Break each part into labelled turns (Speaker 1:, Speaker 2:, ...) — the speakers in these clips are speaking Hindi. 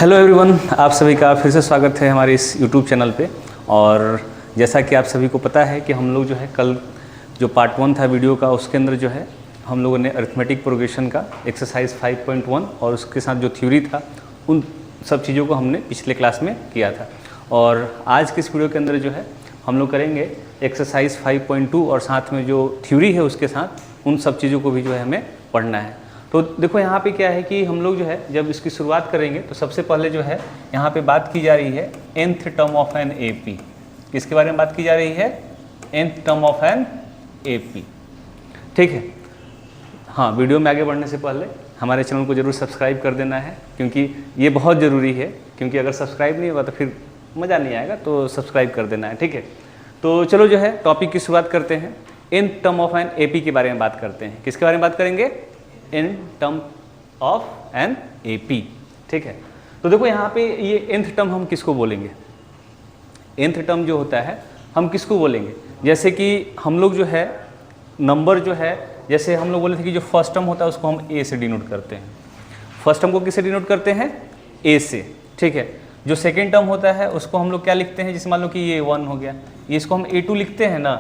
Speaker 1: हेलो एवरीवन, आप सभी का फिर से स्वागत है हमारे इस यूट्यूब चैनल पे। और जैसा कि आप सभी को पता है कि हम लोग जो है कल जो पार्ट 1 था वीडियो का, उसके अंदर जो है हम लोगों ने अरिथमेटिक प्रोग्रेशन का एक्सरसाइज 5.1 और उसके साथ जो थ्योरी था उन सब चीज़ों को हमने पिछले क्लास में किया था। और आज के इस वीडियो के अंदर जो है हम लोग करेंगे एक्सरसाइज 5.2 और साथ में जो थ्योरी है उसके साथ उन सब चीज़ों को भी जो है हमें पढ़ना है। तो देखो यहाँ पे क्या है कि हम लोग जो है जब इसकी शुरुआत करेंगे तो सबसे पहले जो है यहाँ पे बात की जा रही है nth term of an AP। किसके बारे में बात की जा रही है? nth term of an AP। ठीक है। हाँ, वीडियो में आगे बढ़ने से पहले हमारे चैनल को जरूर सब्सक्राइब कर देना है, क्योंकि ये बहुत ज़रूरी है। क्योंकि अगर सब्सक्राइब नहीं होगा तो फिर मज़ा नहीं आएगा, तो सब्सक्राइब कर देना है। ठीक है। तो चलो जो है टॉपिक की शुरुआत करते हैं। nth term of an AP के बारे में बात करते हैं। किसके बारे में बात करेंगे? In term of an AP। ठीक है। तो देखो यहाँ पे ये nth टर्म हम किसको बोलेंगे? nth टर्म जो होता है हम किसको बोलेंगे? जैसे कि हम लोग जो है नंबर जो है, जैसे हम लोग बोले थे कि जो फर्स्ट टर्म होता है उसको हम A से डिनोट करते हैं। फर्स्ट टर्म को किससे डिनोट करते हैं? A से। ठीक है। जो सेकेंड टर्म होता है उसको हम लोग क्या लिखते हैं? जैसे मान लो कि ये 1 हो गया, ये इसको हम A2 लिखते हैं ना।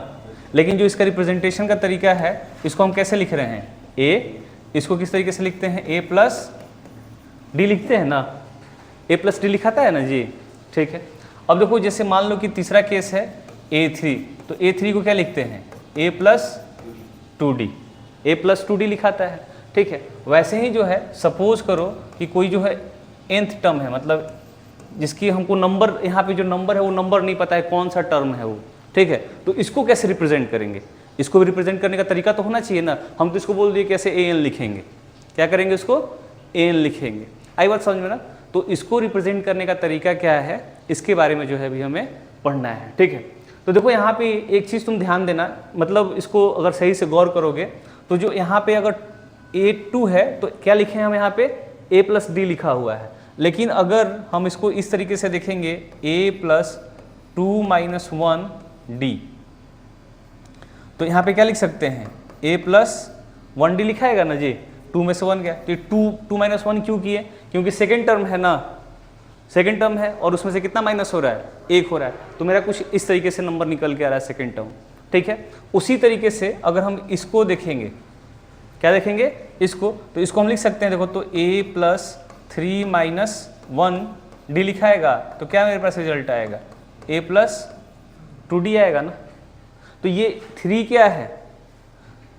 Speaker 1: लेकिन जो इसका रिप्रेजेंटेशन का तरीका है इसको हम कैसे लिख रहे हैं? A, इसको किस तरीके से लिखते हैं? A प्लस डी लिखते हैं ना। A प्लस डी लिखाता है ना जी। ठीक है। अब देखो जैसे मान लो कि तीसरा केस है A3, तो A3 को क्या लिखते हैं? A plus 2D। A plus 2D लिखाता है। ठीक है। वैसे ही जो है सपोज करो कि कोई जो है nth टर्म है, मतलब जिसकी हमको नंबर, यहाँ पे जो नंबर है वो नंबर नहीं पता है कौन सा टर्म है वो। ठीक है। तो इसको कैसे रिप्रेजेंट करेंगे? इसको भी रिप्रेजेंट करने का तरीका तो होना चाहिए ना। हम तो इसको बोल दिए कैसे an लिखेंगे। क्या करेंगे? इसको an लिखेंगे। आई बात समझ में ना? तो इसको रिप्रेजेंट करने का तरीका क्या है, इसके बारे में जो है अभी हमें पढ़ना है। ठीक है। तो देखो यहाँ पे एक चीज़ तुम ध्यान देना, मतलब इसको अगर सही से गौर करोगे तो जो यहाँ पे अगर A2 है तो क्या लिखे हैं हम? यहाँ पे A प्लस डी लिखा हुआ है। लेकिन अगर हम इसको इस तरीके से देखेंगे A प्लस 2 माइनस 1D, तो यहाँ पे क्या लिख सकते हैं? A प्लस 1D लिखाएगा ना जी। 2 में से 1 गया तो 2 माइनस 1 क्यों किए? क्योंकि सेकेंड टर्म है ना, सेकेंड टर्म है और उसमें से कितना माइनस हो रहा है? 1 हो रहा है। तो मेरा कुछ इस तरीके से नंबर निकल के आ रहा है सेकेंड टर्म। ठीक है। उसी तरीके से अगर हम इसको देखेंगे, क्या देखेंगे? इसको, तो इसको हम लिख सकते हैं। देखो तो A प्लस 3 माइनस 1D लिखाएगा तो क्या मेरे पास रिजल्ट आएगा? A प्लस 2D आएगा ना। तो ये 3 क्या है?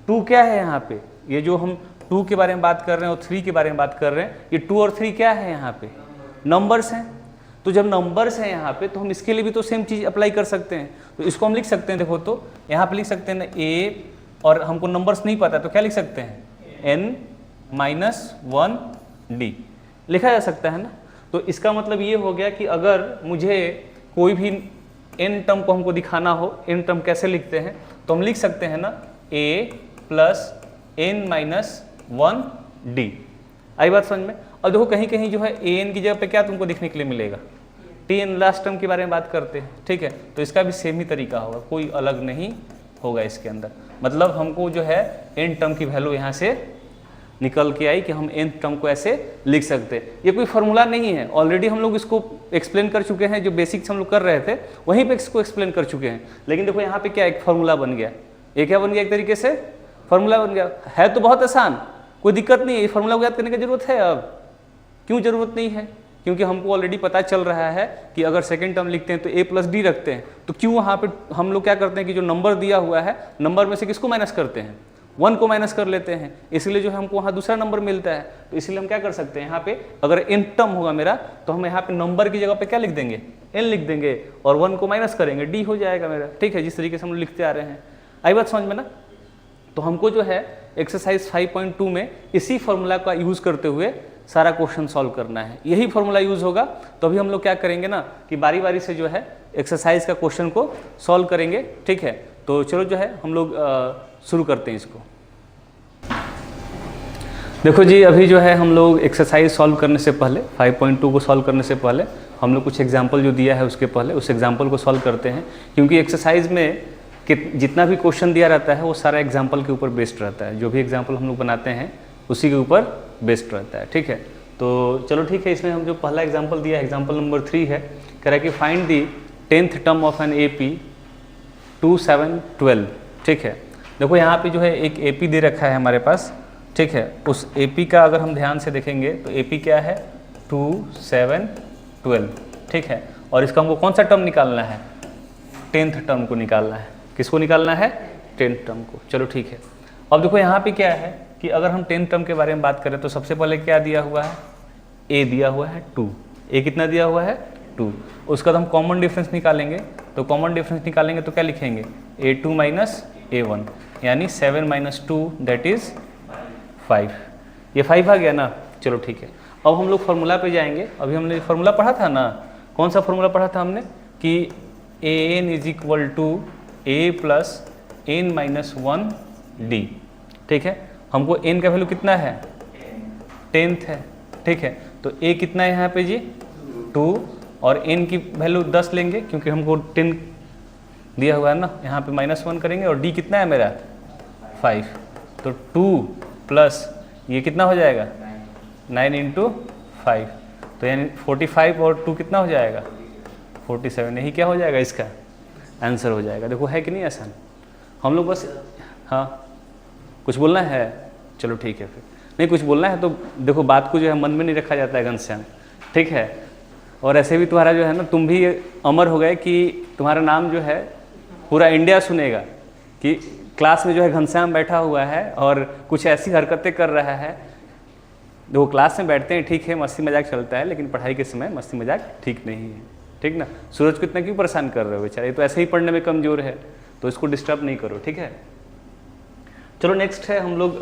Speaker 1: 2 क्या है यहाँ पे? ये जो हम 2 के बारे में बात कर रहे हैं और 3 के बारे में बात कर रहे हैं, ये 2 और 3 क्या है यहाँ पे? नंबर्स हैं। तो जब नंबर्स हैं यहाँ पे तो हम इसके लिए भी तो सेम चीज़ अप्लाई कर सकते हैं। तो इसको हम लिख सकते हैं। देखो तो यहाँ पे लिख सकते हैं ना A, और हमको नंबर्स नहीं पता तो क्या लिख सकते हैं? n माइनस 1D लिखा जा सकता है ना। तो इसका मतलब ये हो गया कि अगर मुझे कोई भी n टर्म को हमको दिखाना हो, n टर्म कैसे लिखते हैं, तो हम लिख सकते हैं ना A plus n minus 1D। आई बात समझ में? और देखो कहीं कहीं जो है an की जगह पे क्या तुमको दिखने के लिए मिलेगा? Tn लास्ट टर्म के बारे में बात करते हैं। ठीक है। तो इसका भी सेम ही तरीका होगा, कोई अलग नहीं होगा इसके अंदर। मतलब हमको जो है n टर्म की वैल्यू यहाँ से निकल के आई कि हम nth टर्म को ऐसे लिख सकते हैं। ये कोई फॉर्मूला नहीं है, ऑलरेडी हम लोग इसको एक्सप्लेन कर चुके हैं। जो बेसिक्स हम लोग कर रहे थे वहीं पे इसको एक्सप्लेन कर चुके हैं। लेकिन देखो यहाँ पे क्या एक फार्मूला बन गया। ये क्या बन गया? एक तरीके से फार्मूला बन गया। है तो बहुत आसान, कोई दिक्कत नहीं है। ये फार्मूला को याद करने की जरूरत है? अब क्यों जरूरत नहीं है? क्योंकि हमको ऑलरेडी पता चल रहा है कि अगर सेकेंड टर्म लिखते हैं तो A प्लस डी रखते हैं। तो क्यों वहाँ पे हम लोग क्या करते हैं कि जो नंबर दिया हुआ है, नंबर में से किसको माइनस करते हैं? 1 को माइनस कर लेते हैं। इसलिए जो हमको वहाँ दूसरा नंबर मिलता है। तो इसलिए हम क्या कर सकते हैं, यहाँ पे अगर n टर्म होगा मेरा तो हम यहाँ पे नंबर की जगह पे क्या लिख देंगे? n लिख देंगे और 1 को माइनस करेंगे, d हो जाएगा मेरा। ठीक है। जिस तरीके से हम लिखते आ रहे हैं। आई बात समझ में ना? तो हमको जो है एक्सरसाइज 5.2 में इसी फॉर्मूला का यूज़ करते हुए सारा क्वेश्चन सॉल्व करना है। यही फॉर्मूला यूज़ होगा तो अभी हम लोग क्या करेंगे ना कि बारी बारी से जो है एक्सरसाइज का क्वेश्चन को सॉल्व करेंगे। ठीक है। तो चलो जो है हम लोग शुरू करते हैं इसको। देखो जी, अभी जो है हम लोग एक्सरसाइज सॉल्व करने से पहले 5.2 को सॉल्व करने से पहले हम लोग कुछ एग्जाम्पल जो दिया है उसके पहले उस एग्जाम्पल को सॉल्व करते हैं। क्योंकि एक्सरसाइज में जितना भी क्वेश्चन दिया रहता है वो सारा एग्जाम्पल के ऊपर बेस्ड रहता है। जो भी एग्जाम्पल हम लोग बनाते हैं उसी के ऊपर बेस्ड रहता है। ठीक है। तो चलो ठीक है, इसमें हम जो पहला एग्जांपल दिया एग्जांपल नंबर 3 है, कह रहा है कि find the 10th term of an AP 2, 7, 12। ठीक है, देखो यहाँ पे जो है एक AP दे रखा है हमारे पास। ठीक है, उस AP का अगर हम ध्यान से देखेंगे तो AP क्या है 2, 7, 12। ठीक है, और इसका हमको कौन सा टर्म निकालना है 10th टर्म को निकालना है। किसको निकालना है 10th टर्म को। चलो ठीक है, अब देखो यहाँ पे क्या है कि अगर हम 10th टर्म के बारे में बात करें तो सबसे पहले क्या दिया हुआ है A दिया हुआ है 2। A कितना दिया हुआ है 2। उसका तो हम कॉमन डिफरेंस निकालेंगे, तो कॉमन डिफरेंस निकालेंगे तो क्या लिखेंगे A2 माइनस A1 यानी 7 माइनस 2 दैट इज 5। ये 5 आ गया ना। चलो ठीक है, अब हम लोग फार्मूला पे जाएंगे। अभी हमने फार्मूला पढ़ा था ना, कौन सा फार्मूला पढ़ा था हमने कि an is equal to a plus n minus 1d। ठीक है, हमको n का वैल्यू कितना है 10th है। ठीक है, तो a कितना है यहाँ पे जी 2 और n की वैल्यू 10 लेंगे क्योंकि हमको 10 दिया हुआ है ना, यहाँ पे -1 करेंगे और d कितना है मेरा 5। तो 2 प्लस ये कितना हो जाएगा 9 इंटू 5, तो यानी 45 और 2 कितना हो जाएगा 47। यही क्या हो जाएगा इसका आंसर हो जाएगा। देखो है कि नहीं आसान। हम लोग बस हाँ कुछ बोलना है, चलो ठीक है फिर नहीं कुछ बोलना है तो देखो बात को जो है मन में नहीं रखा जाता है घनश्याम। ठीक है, और ऐसे भी तुम्हारा जो है ना तुम भी अमर हो गए कि तुम्हारा नाम जो है पूरा इंडिया सुनेगा कि क्लास में जो है घनश्याम बैठा हुआ है और कुछ ऐसी हरकतें कर रहा है। देखो क्लास में बैठते हैं ठीक है, मस्ती मजाक चलता है, लेकिन पढ़ाई के समय मस्ती मजाक ठीक नहीं है। ठीक ना, सूरज को इतना क्यों परेशान कर रहे हो बेचारा, ये तो ऐसे ही पढ़ने में कमज़ोर है, तो इसको डिस्टर्ब नहीं करो। ठीक है, चलो नेक्स्ट है हम लोग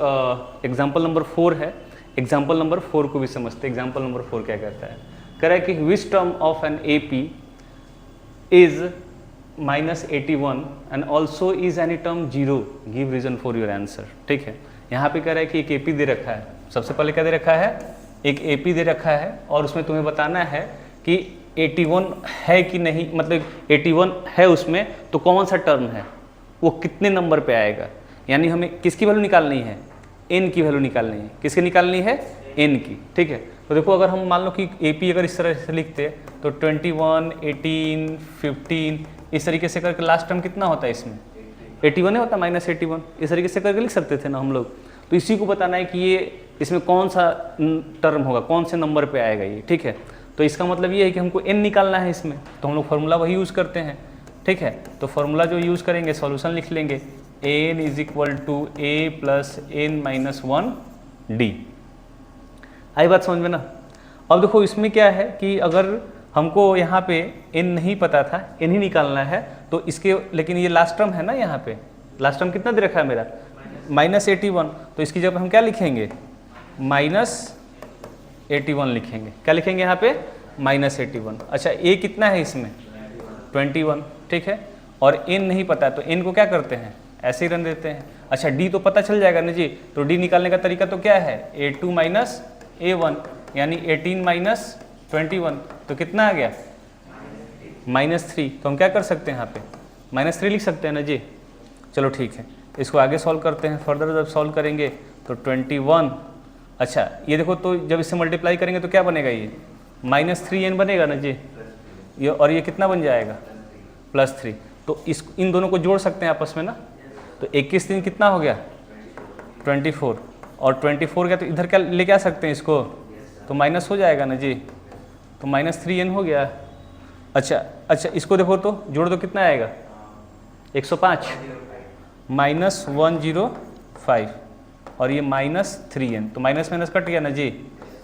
Speaker 1: एग्जाम्पल नंबर 4 है। एग्जाम्पल नंबर 4 को भी समझते हैं। एग्जाम्पल नंबर 4 क्या कहता है, कह रहा है कि which term of an AP is -81 and also is any term 0, give reason for your answer. ठीक है, यहाँ पे कह रहा है कि एक AP दे रखा है। सबसे पहले क्या दे रखा है एक AP दे रखा है और उसमें तुम्हें बताना है कि 81 है कि नहीं, मतलब 81 है उसमें तो कौन सा टर्म है वो कितने नंबर पे आएगा। यानी हमें किसकी वैल्यू निकालनी है n की वैल्यू निकालनी है। किसकी निकालनी है n की। ठीक है, तो देखो अगर हम मान लो कि AP अगर इस तरह से लिखते तो 21, 18, 15 इस तरीके से करके लास्ट टर्म कितना होता है इसमें 81 होता है -81, इस तरीके से करके लिख सकते थे ना हम लोग। तो इसी को बताना है कि ये इसमें कौन सा टर्म होगा, कौन से नंबर पे आएगा ये। ठीक है, तो इसका मतलब ये है कि हमको n निकालना है इसमें, तो हम लोग फार्मूला वही यूज़ करते हैं। ठीक है, तो फार्मूला जो यूज़ करेंगे सॉल्यूशन लिख लेंगे an is equal to a plus n minus 1d। आई बात समझ में ना। अब देखो इसमें क्या है कि अगर हमको यहाँ पे n नहीं पता था, n ही निकालना है, तो इसके लेकिन ये लास्ट टर्म है ना, यहाँ पे लास्ट टर्म कितना दे रखा है मेरा -81, तो इसकी जगह हम क्या लिखेंगे -81 लिखेंगे। क्या लिखेंगे यहाँ पे -81। अच्छा a कितना है इसमें 21। ठीक है, और n नहीं पता है तो n को क्या करते हैं ऐसे ही रन देते हैं। अच्छा d तो पता चल जाएगा ना जी, तो d निकालने का तरीका तो क्या है A2 माइनस A1 यानी 18 माइनस 21, तो कितना आ गया -3। तो हम क्या कर सकते हैं यहाँ पे -3 लिख सकते हैं ना जी। चलो ठीक है, इसको आगे सॉल्व करते हैं। फर्दर जब सॉल्व करेंगे तो 21, अच्छा ये देखो तो जब इससे मल्टीप्लाई करेंगे तो क्या बनेगा ये -3n बनेगा ना जी, ये और ये कितना बन जाएगा +3। तो इस इन दोनों को जोड़ सकते हैं आपस में ना, तो 21 दिन कितना हो गया 24, और 24 गया तो इधर क्या लेके आ सकते हैं इसको, तो माइनस हो जाएगा ना जी, तो -3n हो गया। अच्छा इसको देखो तो जोड़ दो कितना आएगा 105 -105 और ये -3n, तो माइनस माइनस कट गया ना जी,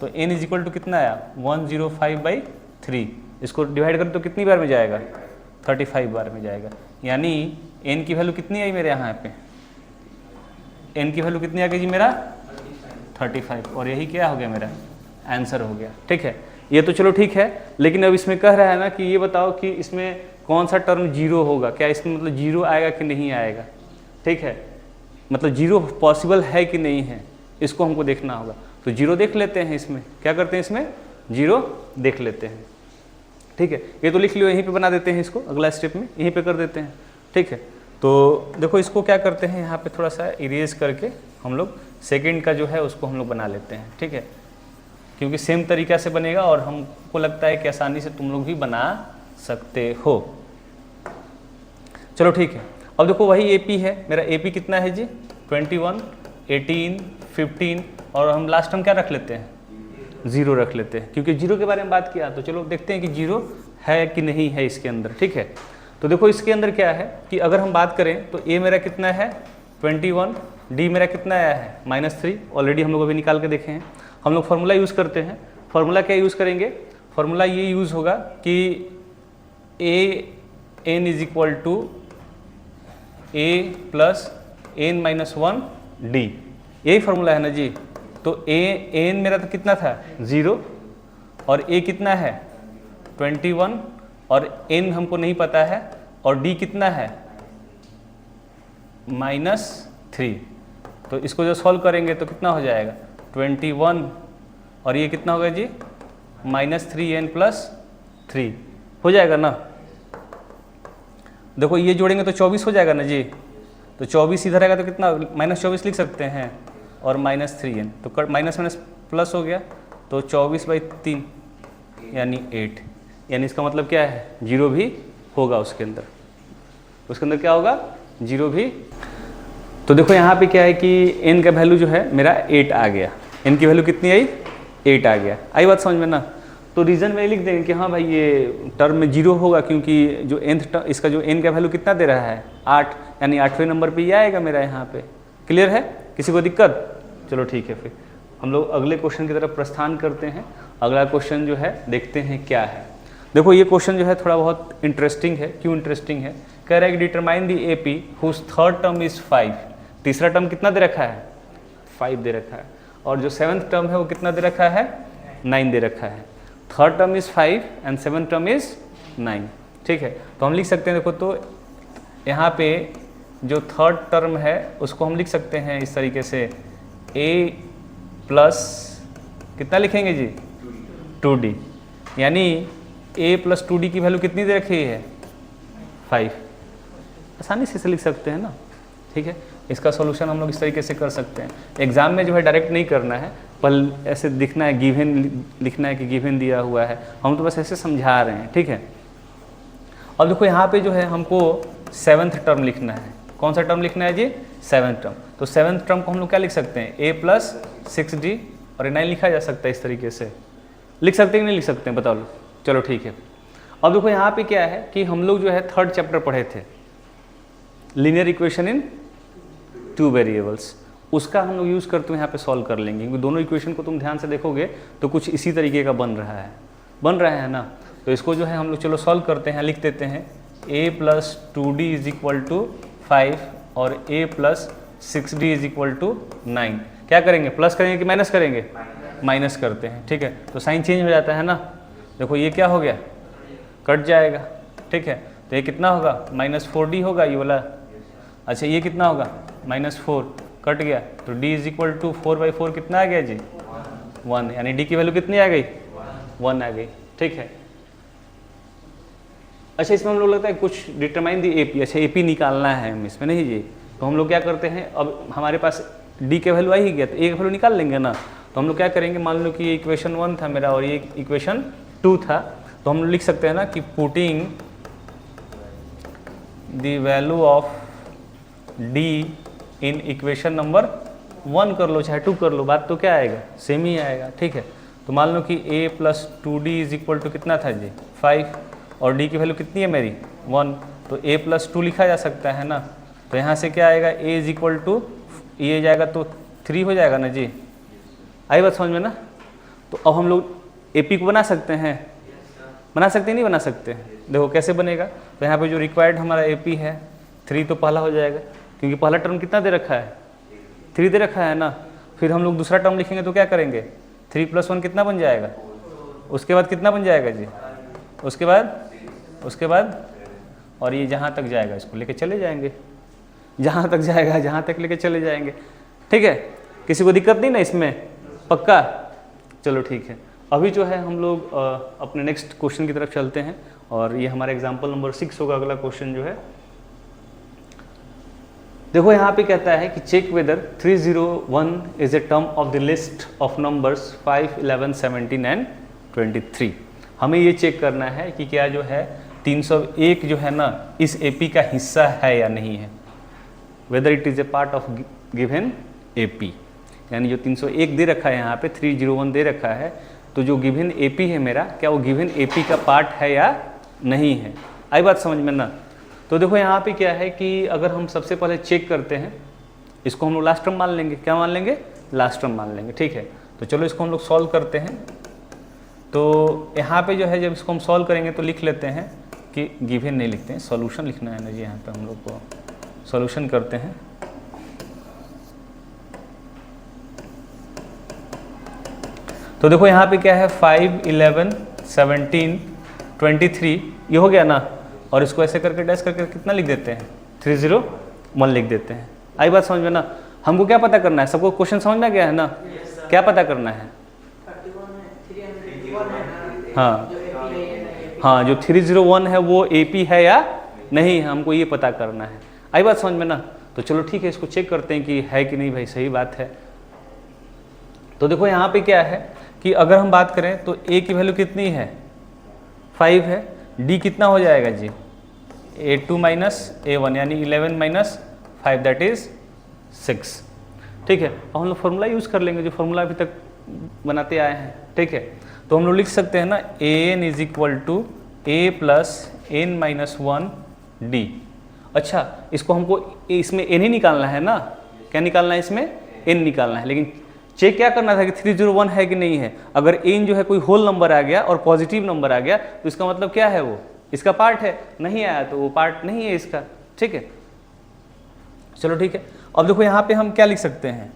Speaker 1: तो n इज इक्वल टू कितना आया 105/3। इसको डिवाइड करें तो कितनी बार में जाएगा 35 बार में जाएगा। यानी n की वैल्यू कितनी आई मेरे यहाँ पे, n की वैल्यू कितनी आ गई जी मेरा 35, और यही क्या हो गया मेरा आंसर हो गया। ठीक है, ये तो चलो ठीक है, लेकिन अब इसमें कह रहा है ना कि ये बताओ कि इसमें कौन सा टर्म 0 होगा, क्या इसमें मतलब 0 आएगा कि नहीं आएगा। ठीक है, मतलब 0 पॉसिबल है कि नहीं है, इसको हमको देखना होगा। तो 0 देख लेते हैं, इसमें क्या करते हैं इसमें 0 देख लेते हैं। ठीक है, ये तो लिख लियो, यहीं पे बना देते हैं इसको, अगला स्टेप में यहीं पे कर देते हैं। ठीक है, तो देखो इसको क्या करते हैं यहाँ पे थोड़ा सा इरेज करके हम लोग सेकंड का जो है उसको हम लोग बना लेते हैं। ठीक है, क्योंकि सेम तरीक़ा से बनेगा और हमको लगता है कि आसानी से तुम लोग भी बना सकते हो। चलो ठीक है, अब देखो वही AP है, मेरा AP कितना है जी 21, 18, 15 और हम लास्ट हम क्या रख लेते हैं 0 रख लेते हैं, क्योंकि 0 के बारे में बात किया। तो चलो देखते हैं कि 0 है कि नहीं है इसके अंदर। ठीक है, तो देखो इसके अंदर क्या है कि अगर हम बात करें तो A मेरा कितना है 21, D मेरा कितना आया है -3, ऑलरेडी हम लोग अभी निकाल के देखे हैं। हम लोग फार्मूला यूज़ करते हैं, फार्मूला क्या यूज़ करेंगे, फार्मूला ये यूज़ होगा कि AN is equal to A plus n-1 D, यही फार्मूला है ना जी। तो AN मेरा तो कितना था 0 और A कितना है 21 और n हमको नहीं पता है और D कितना है -3। तो इसको जो सॉल्व करेंगे तो कितना हो जाएगा 21 और ये कितना होगा जी -3n + 3 हो जाएगा ना। देखो ये जोड़ेंगे तो 24 हो जाएगा ना जी। तो 24 इधर आएगा तो कितना -24 लिख सकते हैं और -3n, तो माइनस माइनस प्लस हो गया तो 24/3 यानी 8, यानी इसका मतलब क्या है 0 भी होगा उसके अंदर क्या होगा 0 भी। तो देखो यहाँ पे क्या है कि n का वैल्यू जो है मेरा 8 आ गया, n की वैल्यू कितनी आई 8 आ गया। आई बात समझ में ना। तो रीज़न में लिख देंगे कि हाँ भाई ये टर्म में 0 होगा, क्योंकि जो nth इसका जो n का वैल्यू कितना दे रहा है 8, यानी 8वें नंबर पे ये आएगा मेरा यहाँ पे। क्लियर है, किसी को दिक्कत? चलो ठीक है, फिर हम लोग अगले क्वेश्चन की तरफ प्रस्थान करते हैं। अगला क्वेश्चन जो है देखते हैं क्या है। देखो ये क्वेश्चन जो है थोड़ा बहुत इंटरेस्टिंग है। क्यों इंटरेस्टिंग है, कह रहा है कि determine the AP whose third term is 5। तीसरा टर्म कितना दे रखा है 5 दे रखा है, और जो 7th टर्म है वो कितना दे रखा है 9 दे रखा है। Third term is 5 and 7th term is 9। ठीक है, तो हम लिख सकते हैं, देखो तो यहाँ पे जो थर्ड टर्म है उसको हम लिख सकते हैं इस तरीके से A प्लस कितना लिखेंगे जी 2D, यानी A प्लस 2D की वैल्यू कितनी दे रखी है 5। आसानी से इसे लिख सकते हैं ना। ठीक है, इसका सॉल्यूशन हम लोग इस तरीके से कर सकते हैं। एग्जाम में जो है डायरेक्ट नहीं करना है, पर ऐसे दिखना है, गिवन लिखना है कि गिवन दिया हुआ है, हम तो बस ऐसे समझा रहे हैं। ठीक है, अब देखो यहाँ पे जो है हमको 7th टर्म लिखना है। कौन सा टर्म लिखना है जी 7th टर्म। तो 7th टर्म को हम लोग क्या लिख सकते हैं A प्लस 6D, और 9 लिखा जा सकता है इस तरीके से। लिख सकते हैं कि नहीं लिख सकते हैं बता लो। चलो ठीक है, अब देखो यहाँ पे क्या है कि हम लोग जो है थर्ड चैप्टर पढ़े थे लीनियर इक्वेशन इन 2 वेरिएबल्स, उसका हम लोग यूज़ करते हुए यहाँ पे सॉल्व कर लेंगे, क्योंकि दोनों इक्वेशन को तुम ध्यान से देखोगे तो कुछ इसी तरीके का बन रहा है ना। तो इसको जो है हम लोग चलो सॉल्व करते हैं। लिख देते हैं A plus 2D is equal to 5 और A plus 6D is equal to 9। क्या करेंगे, प्लस करेंगे कि माइनस करेंगे, माइनस करते हैं। ठीक है, तो साइन चेंज हो जाता है ना। देखो ये क्या हो गया, कट जाएगा। ठीक है, तो ये कितना होगा -4D होगा ये वाला। अच्छा ये कितना होगा -4, कट गया, तो D इज इक्वल टू 4/4 कितना आ गया जी 1, यानी D की वैल्यू कितनी आ गई 1 आ गई। ठीक है, अच्छा इसमें हम लोग लगता है कुछ डिटरमाइन दी AP। अच्छा AP निकालना है हम इसमें नहीं जी, तो हम लोग क्या करते हैं, अब हमारे पास D के वैल्यू आ ही गया तो A का वैल्यू निकाल लेंगे ना। तो हम लोग क्या करेंगे, मान लो कि ये इक्वेशन 1 था मेरा और ये इक्वेशन 2 था, तो हम लोग लिख सकते हैं ना कि putting the value of D in equation number 1 कर लो चाहे 2 कर लो, बात तो क्या आएगा सेम ही आएगा। ठीक है, तो मान लो कि A plus 2D is equal to कितना था जी 5, और D की वैल्यू कितनी है मेरी 1, तो A प्लस 2 लिखा जा सकता है ना। तो यहाँ से क्या आएगा A इज इक्वल टू ये जाएगा तो 3 हो जाएगा ना जी। आई बात समझ में ना। तो अब हम लोग AP को बना सकते हैं, बना सकते हैं नहीं बना सकते। देखो कैसे बनेगा, तो यहाँ पे जो रिक्वायर्ड हमारा AP है 3 तो पहला हो जाएगा, क्योंकि पहला टर्म कितना दे रखा है 3 दे रखा है ना। फिर हम लोग दूसरा टर्म लिखेंगे तो क्या करेंगे 3 + 1 कितना बन जाएगा, उसके बाद कितना बन जाएगा जी, उसके बाद और ये जहाँ तक जाएगा इसको लेके चले जाएंगे, जहाँ तक जाएगा जहाँ तक लेके चले जाएंगे। ठीक है, किसी को दिक्कत नहीं ना इसमें, पक्का। चलो ठीक है, अभी जो है हम लोग अपने नेक्स्ट क्वेश्चन की तरफ चलते हैं, और ये हमारा एग्जाम्पल नंबर 6 होगा अगला क्वेश्चन जो है। देखो यहाँ पे कहता है कि check whether 301 is a term of the list of numbers 5, 11, 17 and 23। हमें ये चेक करना है कि क्या जो है 301 जो है ना इस एपी का हिस्सा है या नहीं है, whether it is a part of given AP. यानी जो 301 दे रखा है यहाँ पे 301 दे रखा है, तो जो गिवन एपी है मेरा, क्या वो गिवन एपी का पार्ट है या नहीं है। आई बात समझ में ना। तो देखो यहाँ पे क्या है कि अगर हम सबसे पहले चेक करते हैं, इसको हम लोग लास्ट टर्म मान लेंगे। क्या मान लेंगे? लास्ट टर्म मान लेंगे, ठीक है। तो चलो इसको हम लोग सॉल्व करते हैं। तो यहाँ पे जो है जब इसको हम सॉल्व करेंगे तो लिख लेते हैं कि गिवन नहीं लिखते हैं, सॉल्यूशन लिखना है ना जी। यहाँ पे हम लोग को सॉल्यूशन करते हैं। तो देखो यहाँ पे क्या है 5, 11, 17, 23 ये हो गया ना, और इसको ऐसे करके डैश करके कितना लिख देते हैं 301 लिख देते हैं। आई बात समझ में ना। हमको क्या पता करना है? सबको क्वेश्चन समझ में गया है ना? क्या पता करना है? हाँ, जो 301 है वो एपी है या नहीं है, हमको ये पता करना है। आई बात समझ में ना। तो चलो ठीक है, इसको चेक करते हैं कि है कि नहीं भाई, सही बात है। तो देखो यहाँ पे क्या है कि अगर हम बात करें तो a की वैल्यू कितनी है 5 है, d कितना हो जाएगा जी a2 माइनस a1 यानी 11 माइनस 5 दैट इज 6। ठीक है, अब हम लोग फॉर्मूला यूज़ कर लेंगे जो फॉर्मूला अभी तक बनाते आए हैं। ठीक है, तो हम लोग लिख सकते हैं ना an is equal to a plus n minus 1 d। अच्छा, इसको हमको इसमें n ही निकालना है ना। क्या निकालना है? इसमें n निकालना है। लेकिन चेक क्या करना था कि 301 है कि नहीं है। अगर n जो है कोई होल नंबर आ गया और पॉजिटिव नंबर आ गया तो इसका मतलब क्या है, वो इसका पार्ट है। नहीं आया तो वो पार्ट नहीं है इसका। ठीक है, चलो ठीक है। अब देखो यहाँ पे हम क्या लिख सकते हैं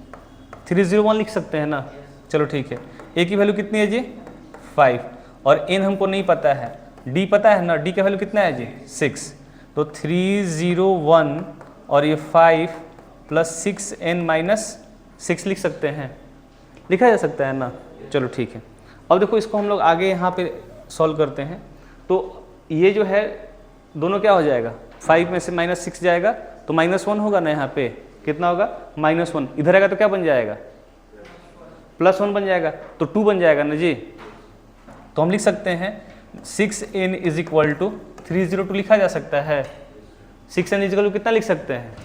Speaker 1: 301 लिख सकते हैं ना। चलो ठीक है, a की वैल्यू कितनी है जी 5 और n हमको नहीं पता है, d पता है ना। d का वैल्यू कितना है जी 6। तो 301 और ये 5 प्लस 6n माइनस 6 लिख सकते हैं, लिखा जा सकता है ना। चलो ठीक है, अब देखो इसको हम लोग आगे यहाँ पे सॉल्व करते हैं। तो ये जो है दोनों क्या हो जाएगा, 5 में से माइनस 6 जाएगा तो -1 होगा ना। यहाँ पे कितना होगा -1, इधर आएगा तो क्या बन जाएगा +1 बन जाएगा, तो 2 बन जाएगा ना जी। तो हम लिख सकते हैं 6n इज इक्वल टू 302 लिखा जा सकता है। 6n इज इक्वल टू कितना लिख सकते हैं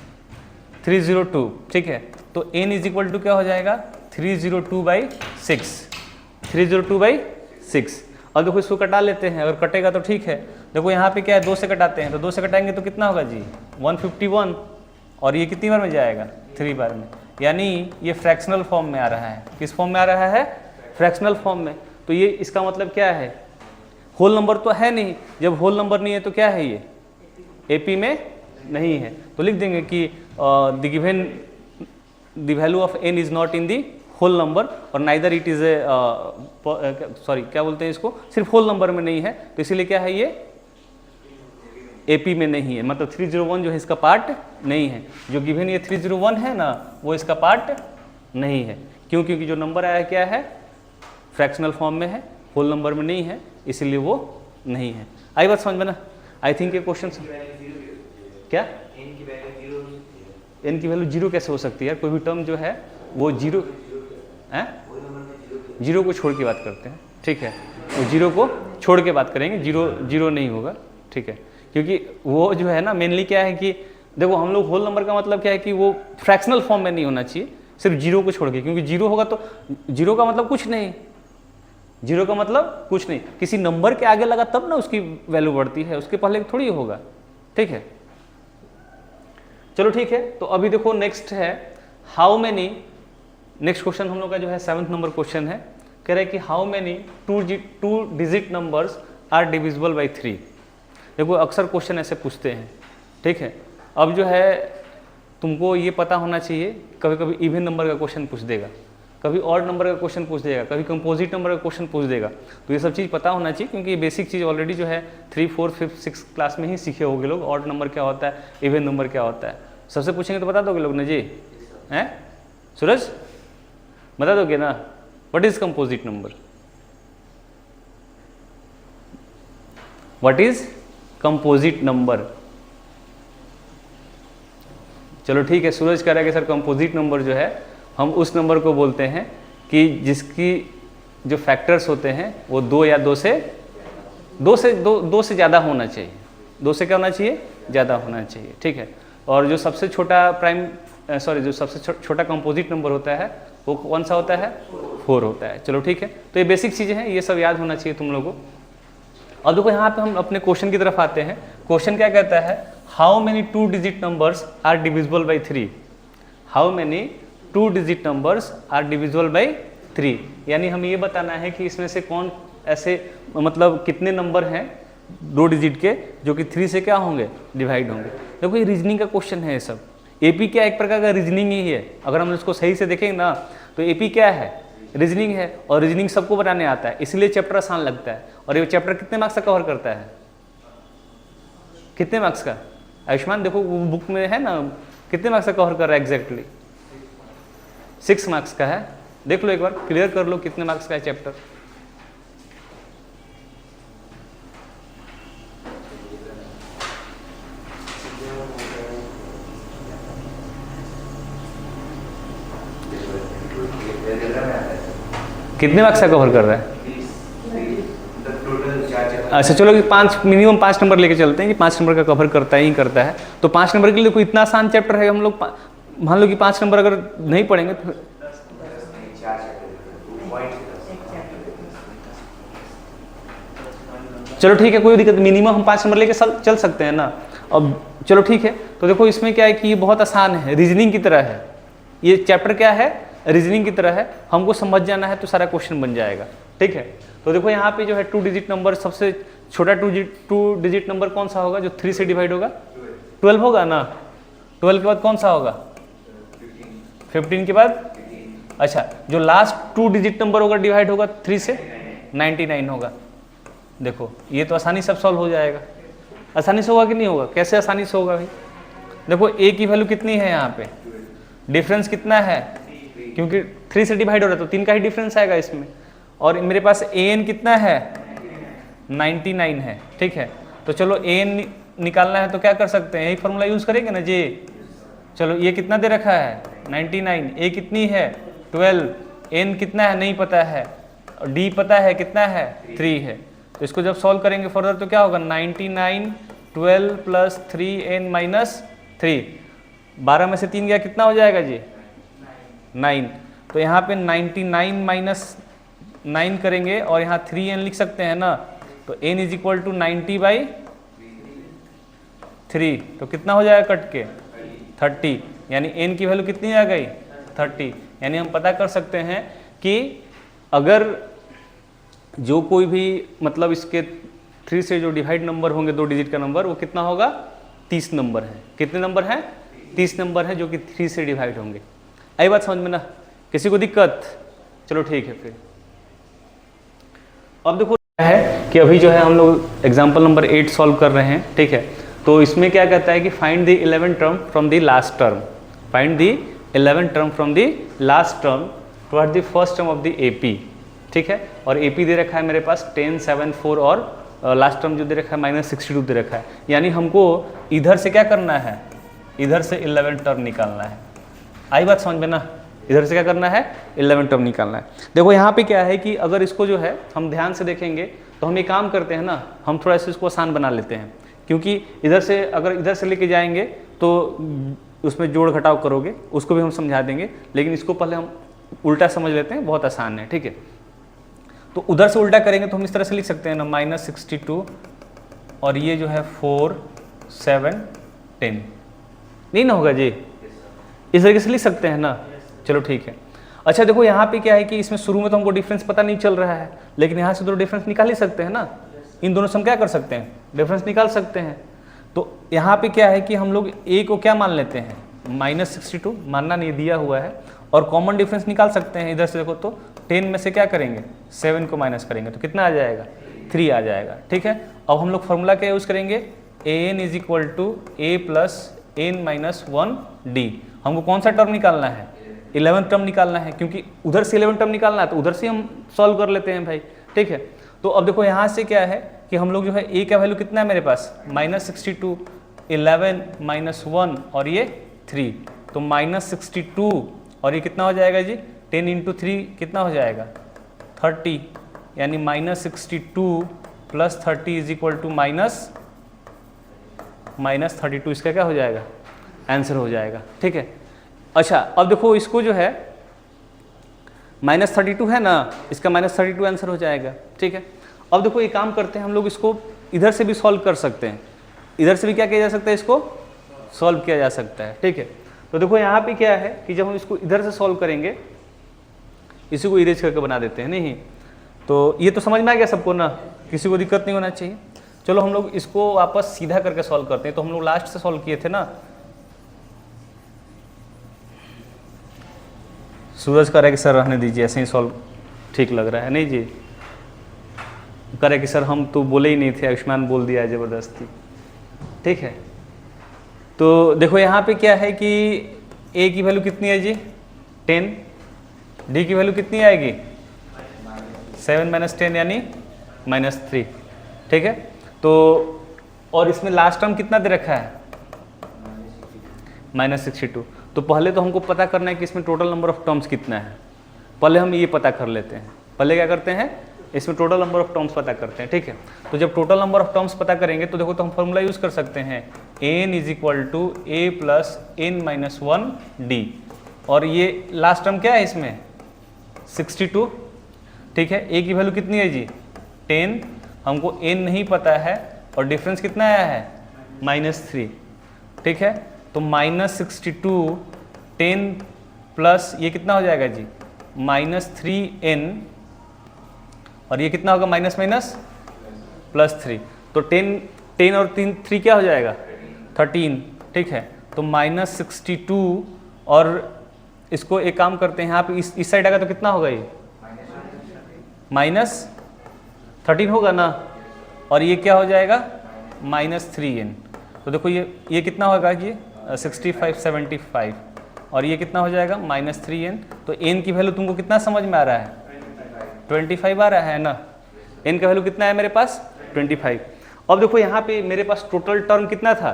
Speaker 1: 302। ठीक है, तो n इज इक्वल टू क्या हो जाएगा 302/6, 302/6। और देखो इसको कटा लेते हैं, अगर कटेगा तो ठीक है। देखो यहाँ पे क्या है 2 से कटाते हैं, तो 2 से कटाएंगे तो कितना होगा जी 151 और ये कितनी बार में जाएगा 3 बार में, यानी ये फ्रैक्शनल फॉर्म में आ रहा है। किस फॉर्म में आ रहा है? फ्रैक्शनल फॉर्म में। तो ये इसका मतलब क्या है, होल नंबर तो है नहीं। जब होल नंबर नहीं है तो क्या है, ये एपी में नहीं है। तो लिख देंगे कि the given the value of n is not in the whole number और neither it is a sorry क्या बोलते हैं इसको, सिर्फ होल नंबर में नहीं है, तो इसीलिए क्या है ये एपी में नहीं है। मतलब 301 जो है इसका पार्ट नहीं है। जो गिवन ये 301 है ना वो इसका पार्ट नहीं है। क्यों? क्योंकि जो नंबर आया है क्या है फ्रैक्शनल फॉर्म में है, होल नंबर में नहीं है, इसीलिए वो नहीं है। आई बात समझ में ना। आई थिंक ये क्वेश्चन क्या n की वैल्यू 0 कैसे हो सकती है? कोई भी टर्म जो है वो 0 है, 0 को छोड़ के बात करते हैं। ठीक है, वो 0 को छोड़ के बात करेंगे, 0 नहीं होगा। ठीक है, क्योंकि वो जो है ना मेनली क्या है कि देखो हम लोग होल नंबर का मतलब क्या है कि वो फ्रैक्शनल फॉर्म में नहीं होना चाहिए, सिर्फ 0 को छोड़ के। क्योंकि 0 होगा तो 0 का मतलब कुछ नहीं, 0 का मतलब कुछ नहीं। किसी नंबर के आगे लगा तब ना उसकी वैल्यू बढ़ती है, उसके पहले थोड़ी होगा। ठीक है, चलो ठीक है। तो अभी देखो नेक्स्ट है हाउ मेनी, नेक्स्ट क्वेश्चन हम लोग का जो है 7th नंबर क्वेश्चन है। कह रहे हैं कि how many 2 digit numbers are divisible by 3। देखो अक्सर क्वेश्चन ऐसे पूछते हैं। ठीक है, अब जो है तुमको ये पता होना चाहिए, कभी कभी इवन नंबर का क्वेश्चन पूछ देगा, कभी ऑड नंबर का क्वेश्चन पूछ देगा, कभी कंपोजिट नंबर का क्वेश्चन पूछ देगा। तो ये सब चीज़ पता होना चाहिए, क्योंकि ये बेसिक चीज़ ऑलरेडी जो है 3, 4, 5, 6 क्लास में ही सीखे होगे लोग। ऑड नंबर क्या होता है, इवन नंबर क्या होता है, सबसे पूछेंगे तो बता दोगे लोग ना जी? हैं सूरज, बता दोगे ना? What is composite number? What is composite number? चलो ठीक है, सूरज कह रहा है कि सर कंपोजिट नंबर जो है हम उस नंबर को बोलते हैं कि जिसकी जो फैक्टर्स होते हैं वो 2 या 2 से ज़्यादा होना चाहिए। 2 से क्या होना चाहिए? ज़्यादा होना चाहिए, ठीक है। और जो सबसे छोटा जो सबसे छोटा कंपोजिट नंबर होता है वो कौन सा होता है? 4 होता है। चलो ठीक है, तो ये बेसिक चीज़ें हैं, ये सब याद होना चाहिए तुम लोगों को। अब देखो यहाँ पे हम अपने क्वेश्चन की तरफ आते हैं। क्वेश्चन क्या कहता है? How many 2 digit numbers are divisible by 3? How many 2 digit numbers are divisible by 3? यानी हमें ये बताना है कि इसमें से कौन ऐसे मतलब कितने नंबर हैं 2 डिजिट के जो कि 3 से क्या होंगे? डिवाइड होंगे। देखो ये रीजनिंग का क्वेश्चन है ये सब। एपी क्या एक प्रकार का रीजनिंग ही है। अगर हम इसको सही से देखेंगे ना तो एपी क्या है? रीजनिंग है। और रीजनिंग सबको बनाने आता है, इसलिए चैप्टर आसान लगता है। और ये चैप्टर कितने मार्क्स का कवर करता है? कितने मार्क्स का? आयुष्मान देखो वो बुक में है ना, कितने मार्क्स का कवर कर रहा है एग्जैक्टली? 6 मार्क्स का है। देख लो एक बार, क्लियर कर लो कितने मार्क्स का है चैप्टर। कितने मार्क्स का कवर कर रहा है? अच्छा चलो कि 5 मिनिमम 5 नंबर लेके चलते हैं कि 5 नंबर का कवर करता ही करता है। तो 5 नंबर के लिए कोई इतना आसान चैप्टर है, हम लोग मान लो कि 5 नंबर अगर नहीं पढ़ेंगे तो चलो ठीक है, कोई दिक्कत, मिनिमम हम 5 नंबर लेके चल सकते हैं ना। अब चलो ठीक है, तो देखो इसमें क्या है कि ये बहुत आसान है, रीजनिंग की तरह है। ये चैप्टर क्या है? रीजनिंग की तरह है। हमको समझ जाना है तो सारा क्वेश्चन बन जाएगा, ठीक है। तो देखो यहाँ पे जो है 2 डिजिट नंबर, सबसे छोटा 2 डिजिट नंबर कौन सा होगा जो 3 से डिवाइड होगा? 12 होगा ना। 12 के बाद कौन सा होगा? 15 के बाद? अच्छा, जो लास्ट 2 डिजिट नंबर होगा डिवाइड होगा 3 से? 99 होगा। देखो ये तो आसानी से सॉल्व हो जाएगा। आसानी से होगा कि नहीं होगा? कैसे आसानी से होगा भाई? देखो a की वैल्यू कितनी है यहाँ पे? डिफरेंस कितना है? क्योंकि 3 से डिवाइड हो रहा है तो 3 का ही डिफरेंस आएगा इसमें। और मेरे पास an कितना है? 99 है, ठीक है। तो चलो an निकालना है तो क्या कर सकते हैं? यही फॉर्मूला यूज करेंगे ना जी। चलो ये कितना दे रखा है? 99। a कितनी है? 12। n कितना है? नहीं पता है। और d पता है कितना है? 3 है। तो इसको जब सॉल्व करेंगे फर्दर तो क्या होगा? 99 12 प्लस 3n माइनस 3। 12 में से 3 गया, कितना हो जाएगा जी? 9। तो यहाँ पे 99 माइनस 9 करेंगे और यहाँ 3n लिख सकते हैं ना। तो n is equal to 90 by 3। तो कितना हो जाएगा कट के? 30। यानी n की वैल्यू कितनी आ गई? 30। यानी हम पता कर सकते हैं कि अगर जो कोई भी मतलब इसके 3 से जो डिवाइड नंबर होंगे 2 डिजिट का नंबर, वो कितना होगा? 30 नंबर है। कितने नंबर हैं? 30 नंबर है जो कि 3 से डिवाइड होंगे। आई बात समझ में ना? किसी को दिक्कत? चलो ठीक है फिर। अब देखो है कि अभी जो है हम लोग एग्जाम्पल नंबर 8 सॉल्व कर रहे हैं, ठीक है। तो इसमें क्या कहता है कि find the 11 term from the last term. Find the 11 term from the last term toward the first term of the AP, ठीक है। और एपी दे रखा है मेरे पास 10, 7, 4 और लास्ट टर्म जो दे रखा है -62 दे रखा है। यानी हमको इधर से क्या करना है? इधर से 11 टर्म निकालना है। आई बात समझ में ना? इधर से क्या करना है? 11 टर्म निकालना है। देखो यहाँ पे क्या है कि अगर इसको जो है हम ध्यान से देखेंगे तो हम एक काम करते हैं ना, हम थोड़ा सा इसको आसान बना लेते हैं। क्योंकि इधर से अगर इधर से लेके जाएंगे तो उसमें जोड़ घटाव करोगे, उसको भी हम समझा देंगे। लेकिन इसको पहले हम उल्टा समझ लेते हैं, बहुत आसान है, ठीक है। तो उधर से उल्टा करेंगे तो हम इस तरह से लिख सकते हैं ना, -62 और ये जो है 4, 7, 10। नहीं ना होगा जी? इस तरीके से लिख सकते हैं ना। चलो ठीक है। अच्छा देखो यहाँ पे क्या है कि इसमें शुरू में तो हमको डिफरेंस पता नहीं चल रहा है, लेकिन यहाँ से तो डिफरेंस निकाल ही सकते हैं ना। इन दोनों से हम क्या कर सकते हैं? डिफरेंस निकाल सकते हैं। तो यहाँ पे क्या है कि हम लोग a को क्या मान लेते हैं? -62 मानना नहीं, दिया हुआ है। और कॉमन डिफरेंस निकाल सकते हैं। इधर से देखो तो 10 में से क्या करेंगे? 7 को माइनस करेंगे तो कितना आ जाएगा? 3 आ जाएगा, ठीक है। अब हम लोग फॉर्मूला क्या यूज़ करेंगे? an is equal to a plus n minus 1d। हमको कौन सा टर्म निकालना है? 11 टर्म निकालना है, क्योंकि उधर से 11 टर्म निकालना है तो उधर से हम सॉल्व कर लेते हैं भाई, ठीक है। तो अब देखो यहाँ से क्या है कि हम लोग जो है a का वैल्यू कितना है मेरे पास? -62, 11 -1 और ये 3, तो -62 और ये कितना हो जाएगा जी 10 × 3 कितना हो जाएगा 30, यानी -62 + 30 = -32 इसका क्या हो जाएगा आंसर हो जाएगा। ठीक है, अच्छा अब देखो इसको जो है -32 है ना, इसका -32 आंसर हो जाएगा। ठीक है, अब देखो ये काम करते हैं हम लोग, इसको इधर से भी सॉल्व कर सकते हैं, इधर से भी क्या किया जा सकता है, इसको सॉल्व किया जा सकता है। ठीक है, तो देखो यहाँ पे क्या है कि जब हम इसको इधर से सॉल्व करेंगे, इसी को इरेज करके बना देते हैं, नहीं तो ये तो समझ में आ गया सबको ना, किसी को दिक्कत नहीं होना चाहिए। चलो हम लोग इसको वापस सीधा करके सॉल्व करते हैं। तो हम लोग लास्ट से सॉल्व किए थे ना, सूरज कह रहा है कि सर रहने दीजिए, ऐसे ही सॉल्व ठीक लग रहा है। नहीं जी, कह रहे कि सर हम तो बोले ही नहीं थे, आयुष्मान बोल दिया है ज़बरदस्ती। ठीक है, तो देखो यहाँ पे क्या है कि a की वैल्यू कितनी है जी 10, d की वैल्यू कितनी आएगी 7 - 10 यानी -3। ठीक है, तो और इसमें लास्ट टर्म कितना दे रखा है -62। तो पहले तो हमको पता करना है कि इसमें टोटल नंबर ऑफ टर्म्स कितना है, पहले हम ये पता कर लेते हैं। पहले क्या करते हैं, इसमें टोटल नंबर ऑफ टर्म्स पता करते हैं। ठीक है, तो जब टोटल नंबर ऑफ टर्म्स पता करेंगे तो देखो तो हम फॉर्मूला यूज़ कर सकते हैं n = a + n - 1d, और ये लास्ट टर्म क्या है इसमें 62। ठीक है, a की वैल्यू कितनी है जी 10, हमको n नहीं पता है और डिफरेंस कितना आया है -3। ठीक है, तो -62 10 प्लस ये कितना हो जाएगा जी -3n, और ये कितना होगा -3, तो 10 और 3 क्या हो जाएगा 13। ठीक है, तो -62, और इसको एक काम करते हैं यहाँ पे इस साइड आएगा तो कितना होगा ये -13 होगा ना, और ये क्या हो जाएगा -3n। तो देखो ये कितना होगा जी 65 75, और ये कितना हो जाएगा -3n। तो n की वैल्यू तुमको कितना समझ में आ रहा है 25 आ रहा है ना, n का वैल्यू कितना है मेरे पास 25। अब देखो यहाँ पे मेरे पास टोटल टर्म कितना था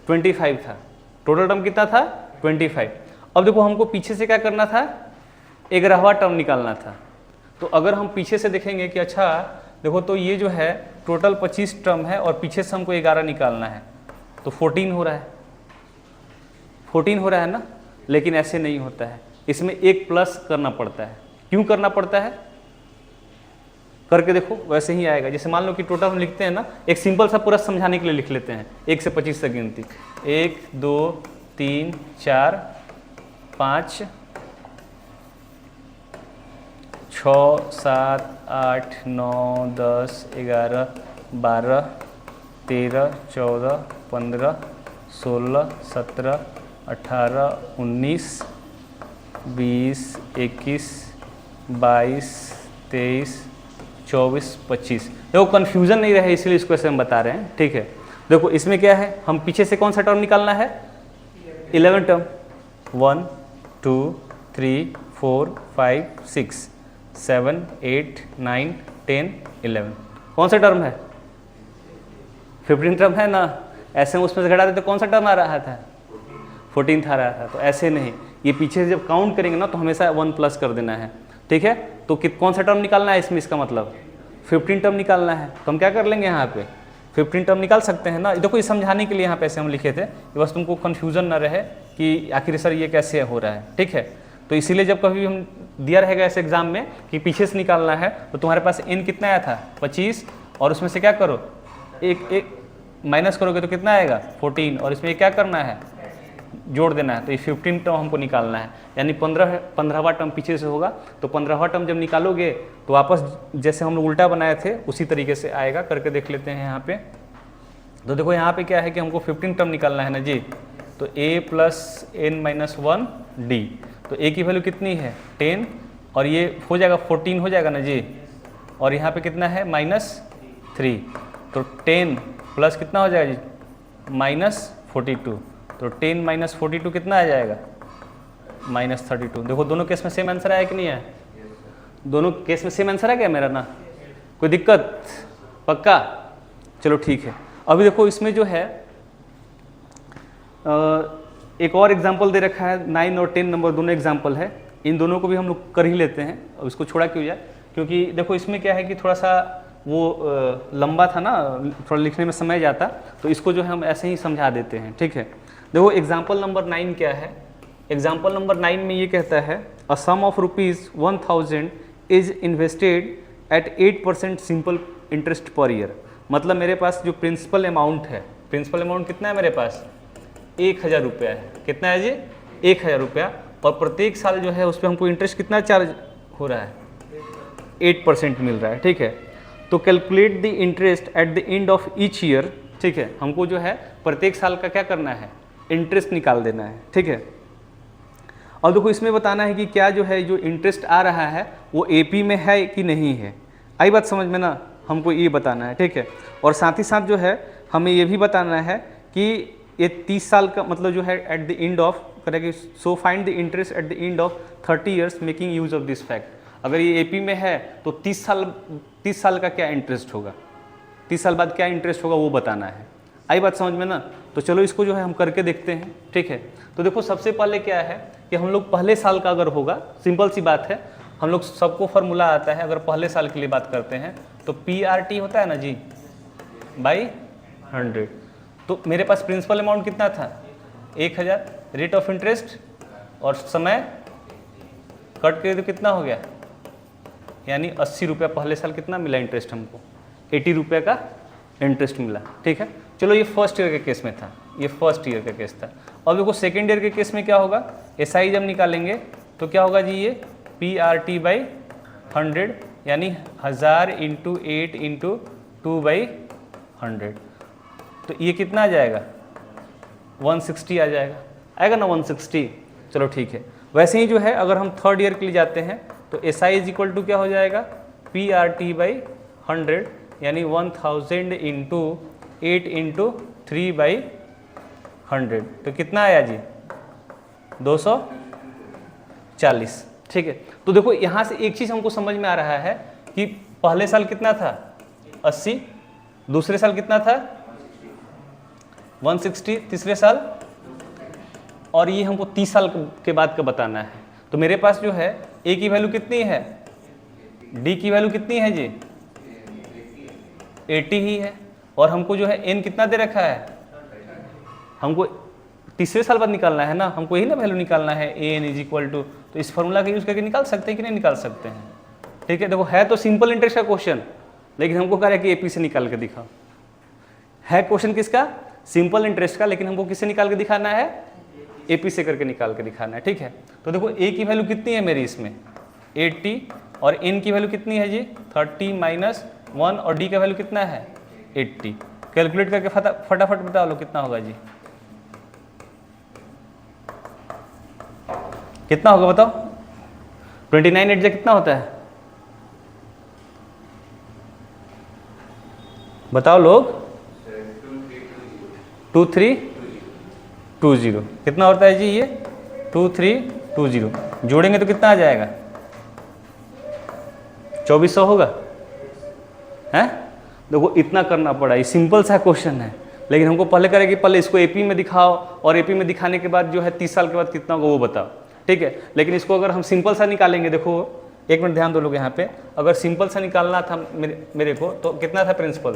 Speaker 1: 25 था, टोटल टर्म कितना था 25। अब देखो हमको पीछे से क्या करना था 11वां टर्म निकालना था। तो अगर हम पीछे से देखेंगे कि अच्छा देखो तो ये जो है टोटल 25 टर्म है और पीछे से हमको 11 निकालना है, तो 14 हो रहा है, 14 हो रहा है ना। लेकिन ऐसे नहीं होता है, इसमें एक प्लस करना पड़ता है। क्यों करना पड़ता है करके देखो, वैसे ही आएगा। जैसे मान लो कि टोटल हम लिखते हैं ना, एक सिंपल सा पूरा समझाने के लिए लिख लेते हैं 1 से 25 तक गिनती, 1 2 3 4 5 6 7 8 9 10 11 12 13 14 15 16 17 18 19 20 21 22 23 24 25। देखो कन्फ्यूजन नहीं रहे इसलिए इसको ऐसे हम बता रहे हैं। ठीक है, देखो इसमें क्या है, हम पीछे से कौन सा टर्म निकालना है 11 टर्म, 1 2 3 4 5 6 7 8 9 10 11। कौन सा टर्म है 15 टर्म है ना। ऐसे हम उसमें से घटा देते कौन सा टर्म आ रहा था 14 आ रहा था। तो ऐसे नहीं, ये पीछे से जब काउंट करेंगे ना तो हमेशा 1 प्लस कर देना है। ठीक है, तो कौन सा टर्म निकालना है इसमें, इसका मतलब 15 टर्म निकालना है। तो हम क्या कर लेंगे यहाँ पे 15 टर्म निकाल सकते हैं ना। देखो ये समझाने के लिए यहाँ पे ऐसे हम लिखे थे कि बस तुमको कन्फ्यूजन ना रहे कि आखिर सर ये कैसे हो रहा है। ठीक है, तो इसीलिए जब कभी हम दिया रहेगा ऐसे एग्जाम में कि पीछे से निकालना है तो तुम्हारे पास n कितना आया था 25, और उसमें से क्या करो एक माइनस करोगे तो कितना आएगा 14, और इसमें क्या करना है जोड़ देना है। तो ये 15 टर्म हमको निकालना है, यानी 15वां टर्म पीछे से होगा। तो 15वां टर्म जब निकालोगे तो वापस जैसे हम लोग उल्टा बनाए थे उसी तरीके से आएगा। करके देख लेते हैं यहाँ पे। तो देखो यहाँ पे क्या है कि हमको 15 टर्म निकालना है ना जी। तो a + n - 1d, तो a की वैल्यू कितनी है 10, और ये हो जाएगा 14 हो जाएगा ना जी, और यहाँ पे कितना है -3। तो 10 प्लस कितना हो जाएगा जी -42। तो 10 - 42 कितना आ जाएगा -32। देखो दोनों केस में सेम आंसर आया कि नहीं है, दोनों केस में सेम आंसर आ गया मेरा ना, कोई दिक्कत पक्का। चलो ठीक है, अभी देखो इसमें जो है एक और एग्जाम्पल दे रखा है 9 और 10 नंबर दोनों एग्जाम्पल है, इन दोनों को भी हम लोग कर ही लेते हैं। अब इसको छोड़ा क्यों जाए, क्योंकि देखो इसमें क्या है कि थोड़ा सा वो लंबा था ना, थोड़ा लिखने में समय जाता, तो इसको जो है हम ऐसे ही समझा देते हैं। ठीक है, देखो एग्जाम्पल नंबर 9 क्या है। एग्जाम्पल नंबर 9 में ये कहता है a sum of ₹1000 is invested at 8% simple interest per year. मतलब मेरे पास जो प्रिंसिपल अमाउंट है, प्रिंसिपल अमाउंट कितना है मेरे पास, 1000 रुपया है। कितना है जी, 1000 रुपया, और प्रत्येक साल जो है उस पर हमको इंटरेस्ट कितना चार्ज हो रहा है, 8% मिल रहा है। ठीक है, तो calculate the interest at the end of each year. ठीक है, हमको जो है प्रत्येक साल का क्या करना है, इंटरेस्ट निकाल देना है। ठीक है, और देखो इसमें बताना है कि क्या जो है जो इंटरेस्ट आ रहा है वो एपी में है कि नहीं है। आई बात समझ में ना, हमको ये बताना है। ठीक है, और साथ ही साथ जो है हमें ये भी बताना है कि ये 30 साल का मतलब जो है एट द एंड ऑफ करेंगे, so find the interest at the end of 30 years making use of this fact. अगर ये एपी में है तो 30 साल का क्या इंटरेस्ट होगा, 30 साल बाद क्या इंटरेस्ट होगा वो बताना है। आई बात समझ में ना, तो चलो इसको जो है हम करके देखते हैं। ठीक है, तो देखो सबसे पहले क्या है कि हम लोग पहले साल का अगर होगा, सिंपल सी बात है, हम लोग सबको फार्मूला आता है। अगर पहले साल के लिए बात करते हैं तो PRT होता है ना जी, बाई 100। तो मेरे पास प्रिंसिपल अमाउंट कितना था, 1000, रेट ऑफ इंटरेस्ट और समय कट के तो कितना हो गया, यानी 80 रुपया पहले साल कितना मिला इंटरेस्ट, हमको 80 रुपये का इंटरेस्ट मिला। ठीक है, चलो ये फर्स्ट ईयर के केस में था, ये फर्स्ट ईयर का केस था। और देखो सेकेंड ईयर के केस में क्या होगा, SI जब निकालेंगे तो क्या होगा जी, ये PRT बाई 100, यानी 1000 × 8 × 2/100। तो ये कितना आ जाएगा, 160 आ जाएगा, आएगा ना 160। चलो ठीक है, वैसे ही जो है अगर हम थर्ड ईयर के लिए जाते हैं तो SI इज इक्वल टू क्या हो जाएगा, PRT बाई 100, यानी 1000 × 8 × 3/100। तो कितना आया जी, 240। ठीक है, तो देखो यहाँ से एक चीज़ हमको समझ में आ रहा है कि पहले साल कितना था 80, दूसरे साल कितना था 160, तीसरे साल, और ये हमको 30 साल के बाद का बताना है। तो मेरे पास जो है A की वैल्यू कितनी है, D की वैल्यू कितनी है जी, 80 ही है, और हमको जो है N कितना दे रखा है, हमको तीसरे साल बाद निकालना है ना, हमको यही ना वैल्यू निकालना है, AN इज इक्वल टू। तो इस फॉर्मूला का यूज़ करके निकाल सकते हैं कि नहीं निकाल सकते हैं। ठीक है, देखो है तो सिंपल इंटरेस्ट का क्वेश्चन, लेकिन हमको कह रहा है कि AP से निकाल के दिखाओ। है क्वेश्चन किसका, सिंपल इंटरेस्ट का, लेकिन हमको किससे निकाल के दिखाना है, AP से करके निकाल के दिखाना है। ठीक है, तो देखो A की वैल्यू कितनी है मेरी इसमें 80, और N की वैल्यू कितनी है जी 30 - 1, और D का वैल्यू कितना है 80। कैलकुलेट करके फटाफट बता लो कितना होगा जी, कितना होगा बताओ, 29 8 कितना होता है, बताओ लोग, 2320। कितना होता है जी ये 2320, जोड़ेंगे तो कितना आ जाएगा, 2400 होगा। हैं, देखो इतना करना पड़ा, ये सिंपल सा क्वेश्चन है, लेकिन हमको पहले करें कि पहले इसको AP में दिखाओ, और AP में दिखाने के बाद जो है 30 साल के बाद कितना होगा वो बताओ। ठीक है, लेकिन इसको अगर हम सिंपल सा निकालेंगे, देखो एक मिनट ध्यान दो लोग यहाँ पे, अगर सिंपल सा निकालना था मेरे को, तो कितना था प्रिंसिपल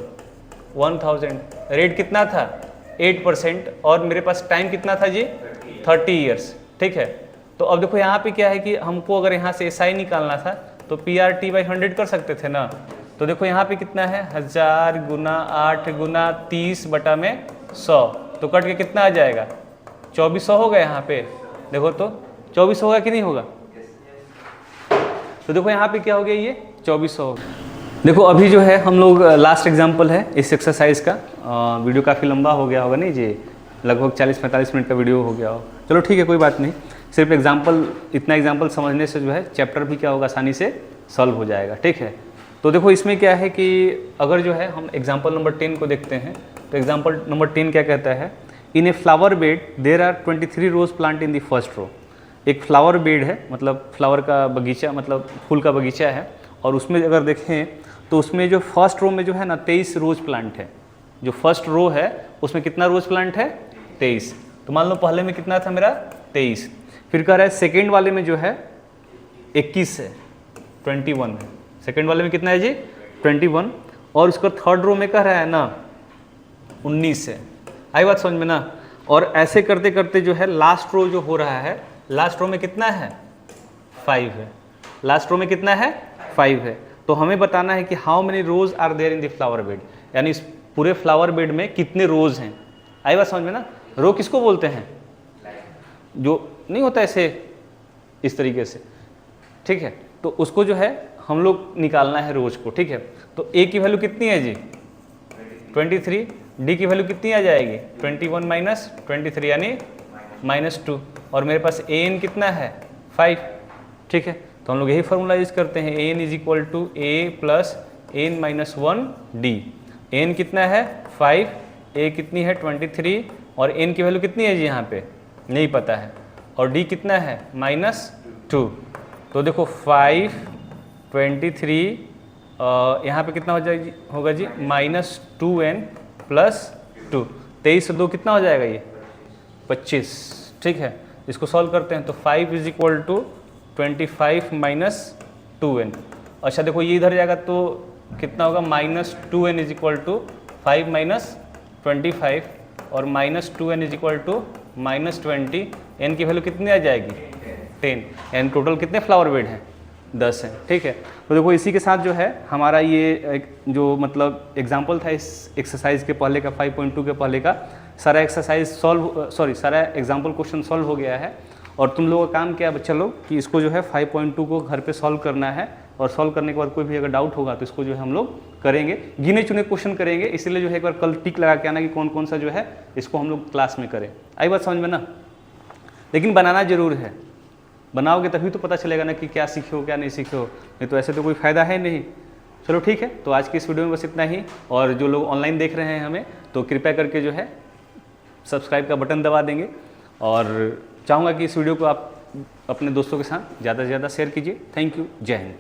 Speaker 1: 1000, रेट कितना था 8%, और मेरे पास टाइम कितना था जी 30 ईयर्स। ठीक है, तो अब देखो यहाँ पे क्या है कि हमको अगर यहाँ से SI निकालना था तो PRT बाई 100 कर सकते थे ना। तो देखो यहाँ पे कितना है 1000 × 8 × 30/100, तो कट के कितना आ जाएगा 2400 होगा यहाँ पे। देखो तो 2400 होगा कि नहीं होगा, तो देखो यहाँ पे क्या हो गया, ये 2400 हो गया। देखो अभी जो है हम लोग लास्ट एग्जांपल है इस एक्सरसाइज का, वीडियो काफ़ी लंबा हो गया होगा नहीं जी, लगभग 40-45 मिनट का वीडियो हो गया हो। चलो ठीक है, कोई बात नहीं, सिर्फ एग्जांपल, इतना एग्जांपल समझने से जो है चैप्टर भी क्या होगा, आसानी से सॉल्व हो जाएगा। ठीक है, तो देखो इसमें क्या है कि अगर जो है हम एग्जाम्पल नंबर 10 को देखते हैं, तो एग्जाम्पल नंबर 10 क्या कहता है, in a flower bed there are 23 rose plant in the first row. एक फ्लावर बेड है, मतलब फ्लावर का बगीचा, मतलब फूल का बगीचा है, और उसमें अगर देखें तो उसमें जो फर्स्ट रो में जो है ना 23 रोज प्लांट है। जो फर्स्ट रो है उसमें कितना रोज प्लांट है 23, तो मान लो पहले में कितना था मेरा 23, फिर कह रहा है सेकेंड वाले में जो है 21 है, 21 है, सेकेंड वाले में कितना है जी 21, और उसका थर्ड रो में कह रहा है ना 19 है। आई बात समझ में ना। और ऐसे करते करते जो है लास्ट रो जो हो रहा है, लास्ट रो में कितना है 5 है, लास्ट रो में कितना है 5 है। तो हमें बताना है कि how many rose are there in the flower bed, यानी इस पूरे फ्लावर बेड में कितने रोज हैं। आई बात समझ में ना। रो किसको बोलते हैं, जो नहीं होता ऐसे इस तरीके से, ठीक है। तो उसको जो है हम लोग निकालना है रोज को, ठीक है। तो ए की वैल्यू कितनी है जी 23, डी की वैल्यू कितनी आ जाएगी 21 माइनस 23 यानी -2, और मेरे पास ए एन कितना है 5, ठीक है। तो हम लोग यही फॉर्मूला यूज करते हैं, a n is equal to a plus n minus 1 d. N कितना है 5, ए कितनी है 23, और एन की वैल्यू कितनी है जी यहाँ पे नहीं पता है, और डी कितना है -2। तो देखो 5 23 यहाँ पे कितना हो जाएगी होगा जी -2n प्लस 2, 23 से 2 कितना हो जाएगा ये 25, ठीक है। इसको सॉल्व करते हैं तो 5 is equal to 25 minus 2n। अच्छा देखो ये इधर जाएगा तो कितना होगा -2n is equal to 5 minus 25, और -2n is equal to -20, n की वैल्यू कितनी आ जाएगी 10, यानी टोटल कितने फ्लावर बेड हैं 10 है, ठीक है। तो देखो इसी के साथ जो है हमारा ये जो मतलब एग्जाम्पल था इस एक्सरसाइज के पहले का 5.2 के पहले का सारा एक्सरसाइज सारा एग्जाम्पल क्वेश्चन सॉल्व हो गया है। और तुम लोगों का काम क्या है बच्चा लोग कि इसको जो है 5.2 को घर पे सॉल्व करना है, और सॉल्व करने के बाद कोई भी अगर डाउट होगा तो इसको जो है हम लोग करेंगे, गिने चुने क्वेश्चन करेंगे। इसलिए जो है एक बार कल टिक लगा के आना कि कौन कौन सा जो है इसको हम लोग क्लास में करें। आई बात समझ में ना। लेकिन बनाना जरूर है, बनाओगे तभी तो पता चलेगा ना कि क्या सीखे हो क्या नहीं सीखे हो, नहीं तो ऐसे तो कोई फ़ायदा है नहीं। चलो ठीक है, तो आज की इस वीडियो में बस इतना ही। और जो लोग ऑनलाइन देख रहे हैं हमें, तो कृपया करके जो है सब्सक्राइब का बटन दबा देंगे, और चाहूँगा कि इस वीडियो को आप अपने दोस्तों के साथ ज़्यादा से ज़्यादा शेयर कीजिए। थैंक यू, जय हिंद।